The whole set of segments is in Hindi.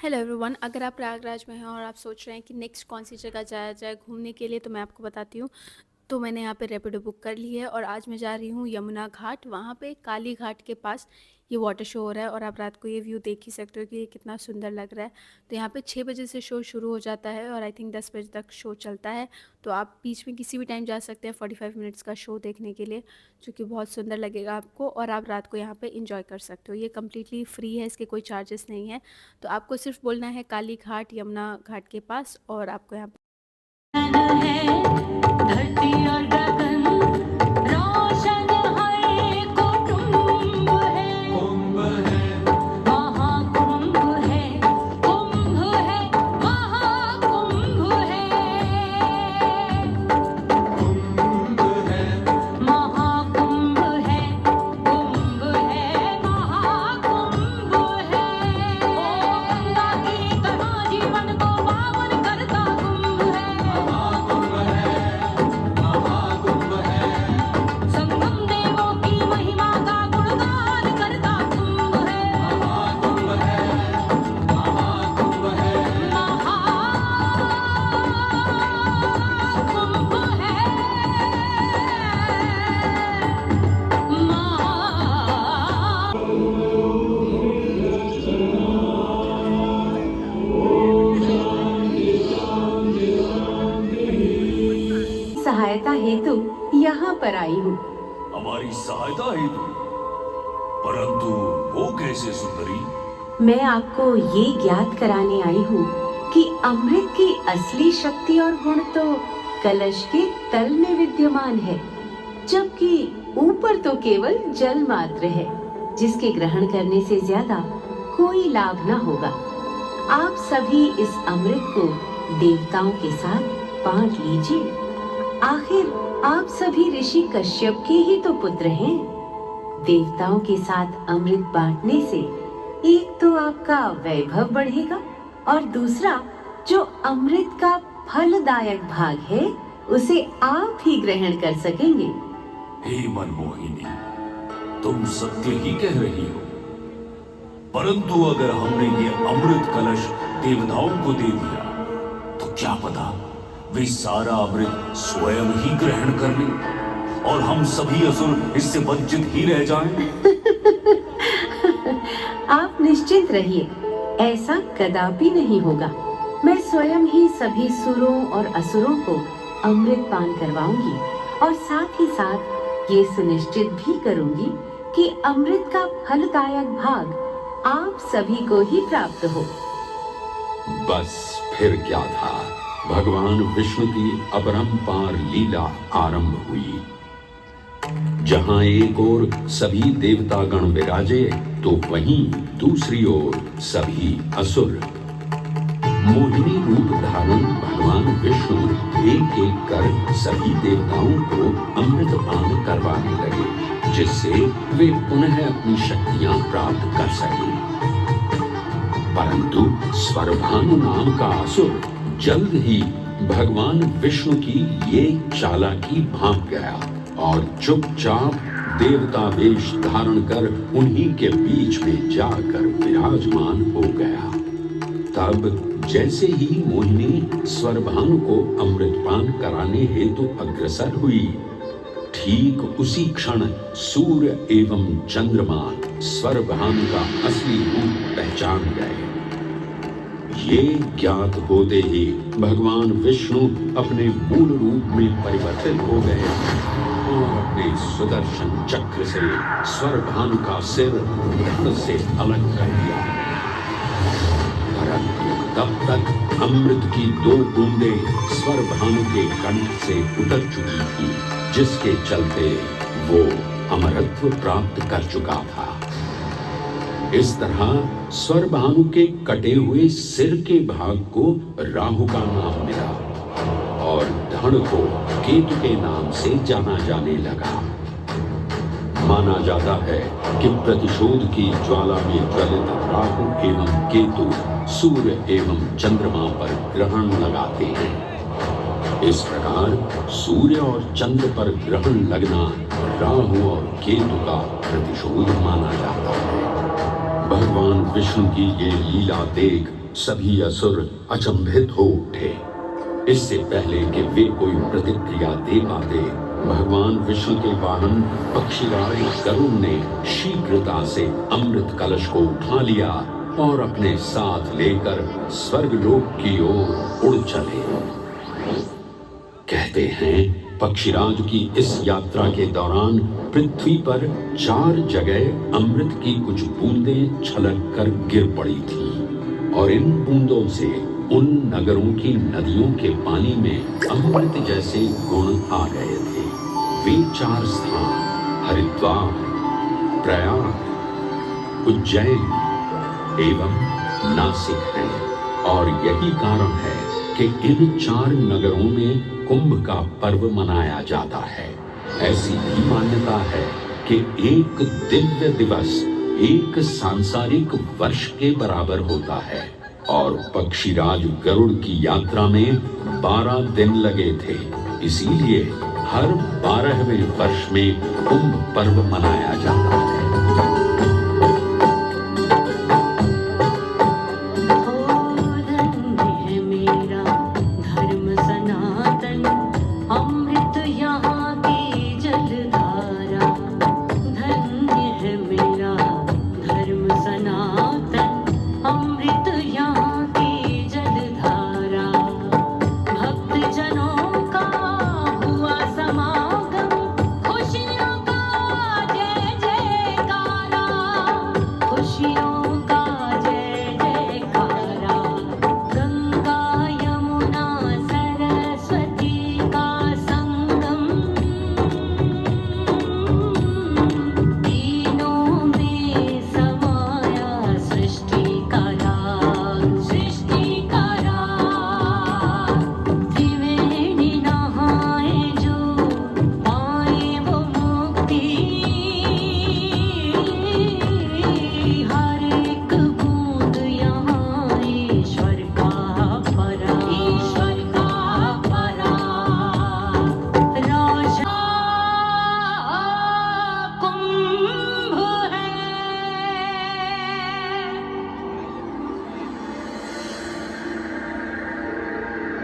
Hello everyone. अगर आप प्रयागराज में हैं और आप सोच रहे हैं कि नेक्स्ट कौन सी जगह जाया जाए घूमने के लिए, तो मैं आपको बताती हूँ। तो मैंने यहाँ पे रैपिडो बुक कर ली है और आज मैं जा रही हूँ यमुना घाट। वहाँ पे काली घाट के पास ये वाटर शो हो रहा है और आप रात को ये व्यू देख ही सकते हो कि ये कितना सुंदर लग रहा है। तो यहाँ पे 6 बजे से शो शुरू हो जाता है और आई थिंक 10 बजे तक शो चलता है। तो आप बीच में किसी भी टाइम जा सकते हैं 45 मिनट्स का शो देखने के लिए, जो कि बहुत सुंदर लगेगा आपको। और आप रात को यहाँ पे इंजॉय कर सकते हो। ये कम्प्लीटली फ्री है, इसके कोई चार्जेस नहीं है। तो आपको सिर्फ बोलना है काली घाट, यमुना घाट के पास, और आपको यहाँ है धरती और गगन रोशन है कुटुंब है महाकुंभ है कुंभ है महाकुंभ है महाकुंभ है कुंभ है महाकुंभ है ओ गंगा की तरह जीवन को पावन करता कुंभ है संगम देवों की महिमा का गुणगान करता कुंभ है महाकुंभ है महा सहायता हेतु यहाँ पर आई हूँ। हमारी सहायता हेतु? परंतु वो कैसे सुंदरी? मैं आपको ये ज्ञात कराने आई हूँ कि अमृत की असली शक्ति और गुण तो कलश के तल में विद्यमान है, जबकि ऊपर तो केवल जल मात्र है, जिसके ग्रहण करने से ज्यादा कोई लाभ न होगा। आप सभी इस अमृत को देवताओं के साथ बांट लीजिए। आखिर आप सभी ऋषि कश्यप के ही तो पुत्र हैं। देवताओं के साथ अमृत बांटने से एक तो आपका वैभव बढ़ेगा और दूसरा जो अमृत का फलदायक भाग है उसे आप ही ग्रहण कर सकेंगे। हे मनमोहिनी, तुम सत्य ही कह रही हो। परंतु अगर हमने ये अमृत कलश देवताओं को दे दिया तो क्या पता वे सारा अमृत स्वयं ही ग्रहण कर लें और हम सभी असुर इससे वंचित ही रह जाएं। आप निश्चिंत रहिए, ऐसा कदापि नहीं होगा। मैं स्वयं ही सभी सुरों और असुरों को अमृत पान करवाऊंगी और साथ ही साथ ये सुनिश्चित भी करूंगी कि अमृत का फलदायक भाग आप सभी को ही प्राप्त हो। बस फिर क्या था, भगवान विष्णु की अपरंपार लीला आरंभ हुई। जहां एक ओर सभी देवतागण विराजे तो वहीं दूसरी ओर सभी असुर। मोहिनी रूप धारण भगवान विष्णु एक एक कर सभी देवताओं को अमृत पान करवाने लगे, जिससे वे पुनः अपनी शक्तियां प्राप्त कर सकें। परंतु स्वरभानु नाम का असुर जल्द ही भगवान विष्णु की ये चालाकी भांप गया और चुपचाप देवता वेश धारण कर उन्हीं के बीच में जाकर विराजमान हो गया। तब जैसे ही मोहिनी स्वरभानु को अमृतपान कराने हेतु अग्रसर हुई, ठीक उसी क्षण सूर्य एवं चंद्रमा स्वरभानु का असली रूप पहचान गए। ये ज्ञात होते ही भगवान विष्णु अपने मूल रूप में परिवर्तित हो गए और अपने सुदर्शन चक्र से स्वरभानु का सिर धड़ से अलग कर दिया। परंतु तब तक अमृत की 2 बूंदें स्वरभानु के कंठ से उतर चुकी थी, जिसके चलते वो अमरत्व प्राप्त कर चुका था। इस तरह स्वरभानु के कटे हुए सिर के भाग को राहु का नाम मिला और धड़ को केतु के नाम से जाना जाने लगा। माना जाता है कि प्रतिशोध की ज्वाला में ज्वलित राहु एवं केतु सूर्य एवं चंद्रमा पर ग्रहण लगाते हैं। इस प्रकार सूर्य और चंद्र पर ग्रहण लगना राहु और केतु का प्रतिशोध माना जाता है। भगवान विष्णु की ये लीला देख सभी असुर अचंभित हो उठे। इससे पहले कि वे कोई प्रतिक्रिया दे पाते, भगवान विष्णु के वाहन पक्षीराज गरुड़ ने शीघ्रता से अमृत कलश को उठा लिया और अपने साथ लेकर स्वर्गलोक की ओर उड़ चले। कहते हैं पक्षीराज की इस यात्रा के दौरान पृथ्वी पर 4 जगह अमृत की कुछ बूंदें छलक कर गिर पड़ी थी और इन बूंदों से उन नगरों की नदियों के पानी में अमृत जैसे गुण आ गए थे। वे 4 स्थान हरिद्वार, प्रयाग, उज्जैन एवं नासिक हैं और यही कारण है कि इन 4 नगरों में कुंभ का पर्व मनाया जाता है। ऐसी भी मान्यता है कि एक दिव्य दिवस एक सांसारिक वर्ष के बराबर होता है और पक्षीराज गरुड़ की यात्रा में 12 दिन लगे थे। इसीलिए हर 12वें वर्ष में कुंभ पर्व मनाया जाता है।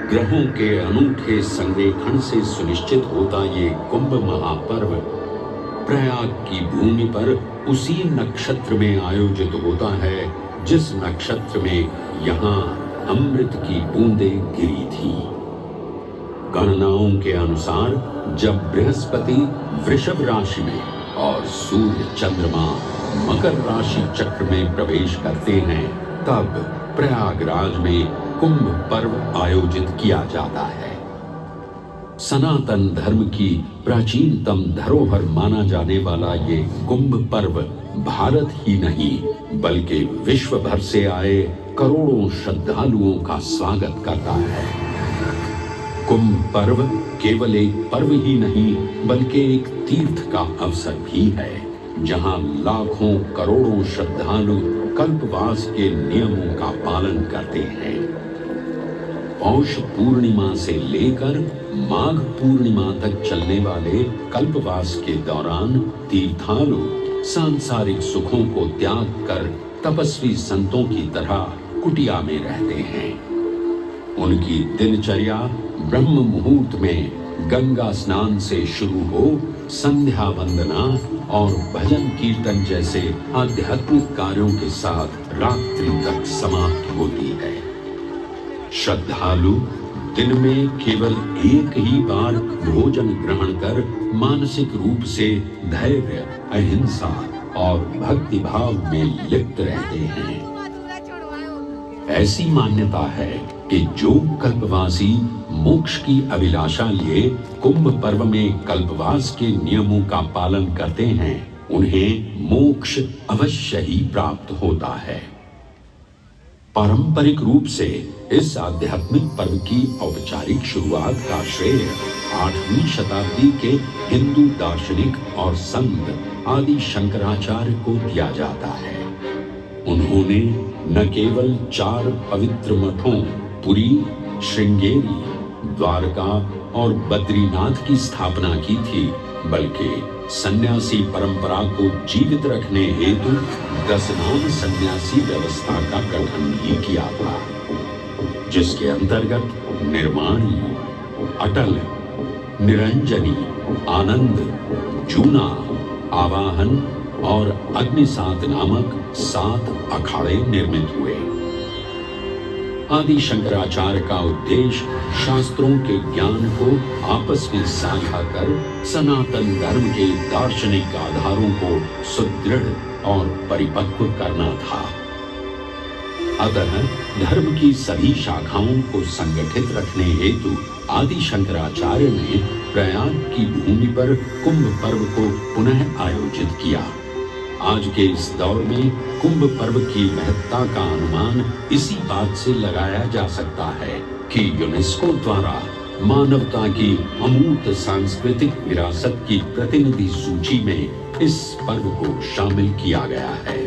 ग्रहों के अनूठे संरेखण से सुनिश्चित होता ये कुंभ महापर्व प्रयाग की भूमि पर उसी नक्षत्र में आयोजित होता है जिस नक्षत्र में यहाँ अमृत की बूंदें गिरी थी। गणनाओं के अनुसार जब बृहस्पति वृषभ राशि में और सूर्य चंद्रमा मकर राशि चक्र में प्रवेश करते हैं तब प्रयागराज में कुंभ पर्व आयोजित किया जाता है। सनातन धर्म की प्राचीनतम धरोहर माना जाने वाला ये कुंभ पर्व भारत ही नहीं बल्कि विश्व भर से आए करोड़ों श्रद्धालुओं का स्वागत करता है। कुंभ पर्व केवल एक पर्व ही नहीं बल्कि एक तीर्थ का अवसर भी है जहां लाखों करोड़ों श्रद्धालु कल्पवास के नियमों का पालन करते हैं। पौष पूर्णिमा से लेकर माघ पूर्णिमा तक चलने वाले कल्पवास के दौरान तीर्थालु सांसारिक सुखों को त्याग कर तपस्वी संतों की तरह कुटिया में रहते हैं। उनकी दिनचर्या ब्रह्म मुहूर्त में गंगा स्नान से शुरू हो संध्या वंदना और भजन कीर्तन जैसे आध्यात्मिक कार्यों के साथ रात्रि तक समाप्त होती है। श्रद्धालु दिन में केवल एक ही बार भोजन ग्रहण कर मानसिक रूप से धैर्य, अहिंसा और भक्ति भाव में लिप्त रहते हैं। ऐसी मान्यता है कि जो कल्पवासी मोक्ष की अभिलाषा लिए कुंभ पर्व में कल्पवास के नियमों का पालन करते हैं उन्हें मोक्ष अवश्य ही प्राप्त होता है। पारंपरिक रूप से इस आध्यात्मिक पर्व की औपचारिक शुरुआत का श्रेय 8वीं शताब्दी के हिंदू दार्शनिक और संत आदि शंकराचार्य को दिया जाता है। उन्होंने न केवल 4 पवित्र मठों पुरी, श्रृंगेरी, द्वारका और बद्रीनाथ की स्थापना की थी बल्कि सन्यासी परंपरा को जीवित रखने हेतु 10 नाम सन्यासी व्यवस्था का गठन भी किया था, जिसके अंतर्गत निर्माणी, अटल, निरंजनी, आनंद, जूना, आवाहन और अग्निसात नामक 7 अखाड़े निर्मित हुए। आदि शंकराचार्य का उद्देश्य शास्त्रों के ज्ञान को आपस में साझा कर सनातन धर्म के दार्शनिक आधारों को सुदृढ़ और परिपक्व करना था। अतः धर्म की सभी शाखाओं को संगठित रखने हेतु आदि शंकराचार्य ने प्रयाग की भूमि पर कुंभ पर्व को पुनः आयोजित किया। आज के इस दौर में कुंभ पर्व की महत्ता का अनुमान इसी बात से लगाया जा सकता है कि यूनेस्को द्वारा मानवता की अमूर्त सांस्कृतिक विरासत की प्रतिनिधि सूची में इस पर्व को शामिल किया गया है।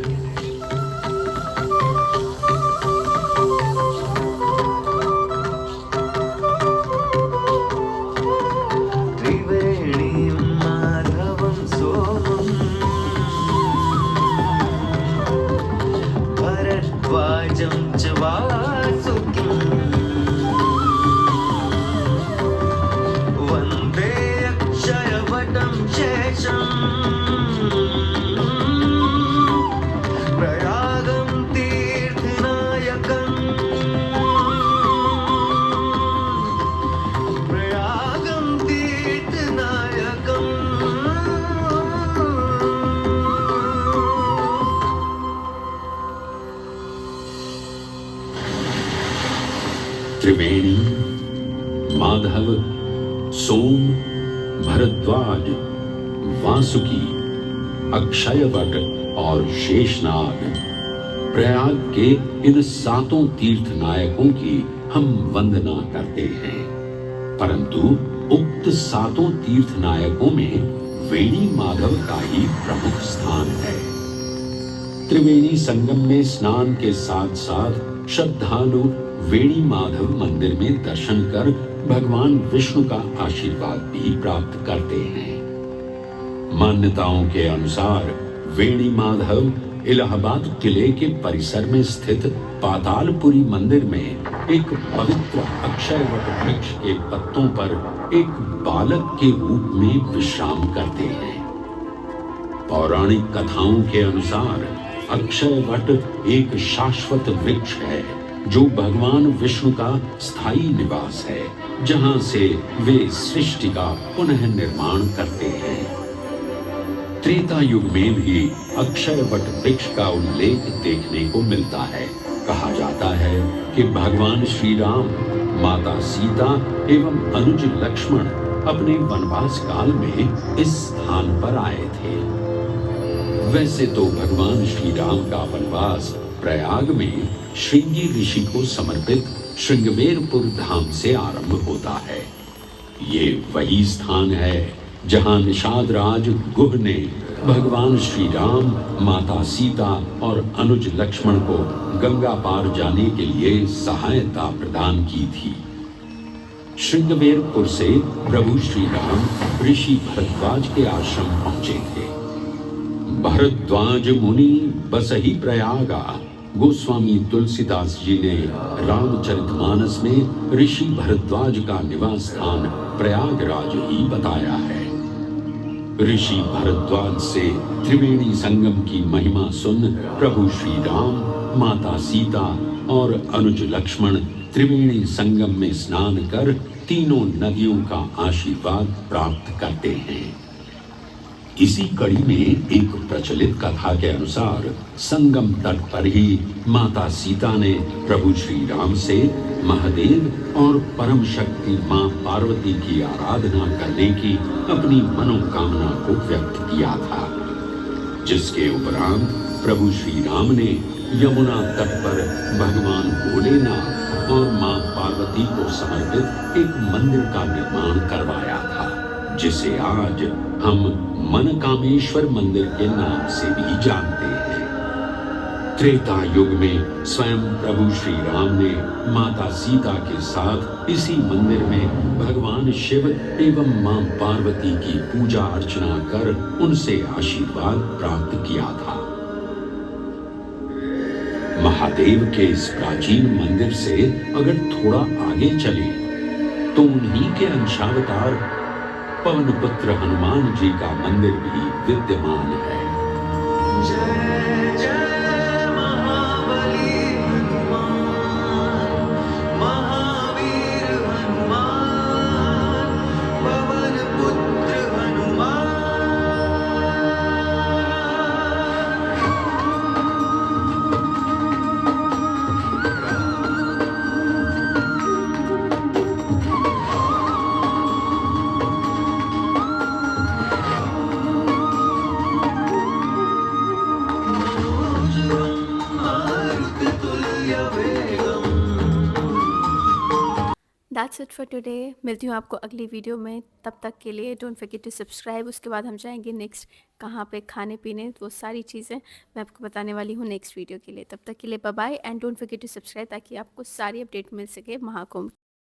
त्रिवेणी, माधव, सोम, भरद्वाज, वासुकी, अक्षयवट और शेषनाग, प्रयाग के इन 7 तीर्थ नायकों की हम वंदना करते हैं। परंतु उक्त 7 तीर्थ नायकों में वेणी माधव का ही प्रमुख स्थान है। त्रिवेणी संगम में स्नान के साथ साथ श्रद्धालु वेणी माधव मंदिर में दर्शन कर भगवान विष्णु का आशीर्वाद भी प्राप्त करते हैं। मान्यताओं के अनुसार वेणी माधव इलाहाबाद किले के परिसर में स्थित पातालपुरी मंदिर में एक पवित्र अक्षयवट वृक्ष के पत्तों पर एक बालक के रूप में विश्राम करते हैं। पौराणिक कथाओं के अनुसार अक्षयवट एक शाश्वत वृक्ष है जो भगवान विष्णु का स्थायी निवास है, जहां से वे सृष्टि का पुनः निर्माण करते हैं। त्रेता युग में भी अक्षयवट वृक्ष का उल्लेख देखने को मिलता है। कहा जाता है कि भगवान श्री राम, माता सीता एवं अनुज लक्ष्मण अपने वनवास काल में इस स्थान पर आए थे। वैसे तो भगवान श्री राम का वनवास प्रयाग में श्रृंगी ऋषि को समर्पित श्रृंगवेरपुर धाम से आरंभ होता है। ये वही स्थान है जहां निषाद राज गुह ने भगवान श्री राम, माता सीता और अनुज लक्ष्मण को गंगा पार जाने के लिए सहायता प्रदान की थी। श्रृंगवेरपुर से प्रभु श्री राम ऋषि भरद्वाज के आश्रम पहुंचे थे। भरद्वाज मुनि बसहि प्रयागा, गोस्वामी तुलसीदास जी ने रामचरितमानस में ऋषि भरद्वाज का निवास स्थान प्रयागराज ही बताया है। ऋषि भरद्वाज से त्रिवेणी संगम की महिमा सुन प्रभु श्री राम, माता सीता और अनुज लक्ष्मण त्रिवेणी संगम में स्नान कर तीनों नदियों का आशीर्वाद प्राप्त करते हैं। इसी कड़ी में एक प्रचलित कथा के अनुसार संगम तट पर ही माता सीता ने प्रभु श्री राम से महादेव और परम शक्ति मां पार्वती की आराधना करने की अपनी मनोकामना को व्यक्त किया था, जिसके उपरांत प्रभु श्री राम ने यमुना तट पर भगवान भोलेनाथ और मां पार्वती को समर्पित एक मंदिर का निर्माण करवाया था, जिसे आज हम मनकामेश्वर मंदिर के नाम से भी जानते हैं। त्रेता युग में स्वयं प्रभु श्री राम ने माता सीता के साथ इसी मंदिर में भगवान शिव एवं मां पार्वती की पूजा अर्चना कर उनसे आशीर्वाद प्राप्त किया था। महादेव के इस प्राचीन मंदिर से अगर थोड़ा आगे चले तो उन्हीं के अंशावतार पवन पुत्र हनुमान जी का मंदिर भी विद्यमान है। That's it for today. मिलती हूँ आपको अगली वीडियो में, तब तक के लिए डोंट फॉरगेट टू सब्सक्राइब। उसके बाद हम जाएंगे नेक्स्ट कहाँ पे खाने पीने, वो सारी चीज़ें मैं आपको बताने वाली हूँ नेक्स्ट वीडियो के लिए। तब तक के लिए bye bye and don't forget to subscribe ताकि आपको सारी अपडेट मिल सके महाकुंभ।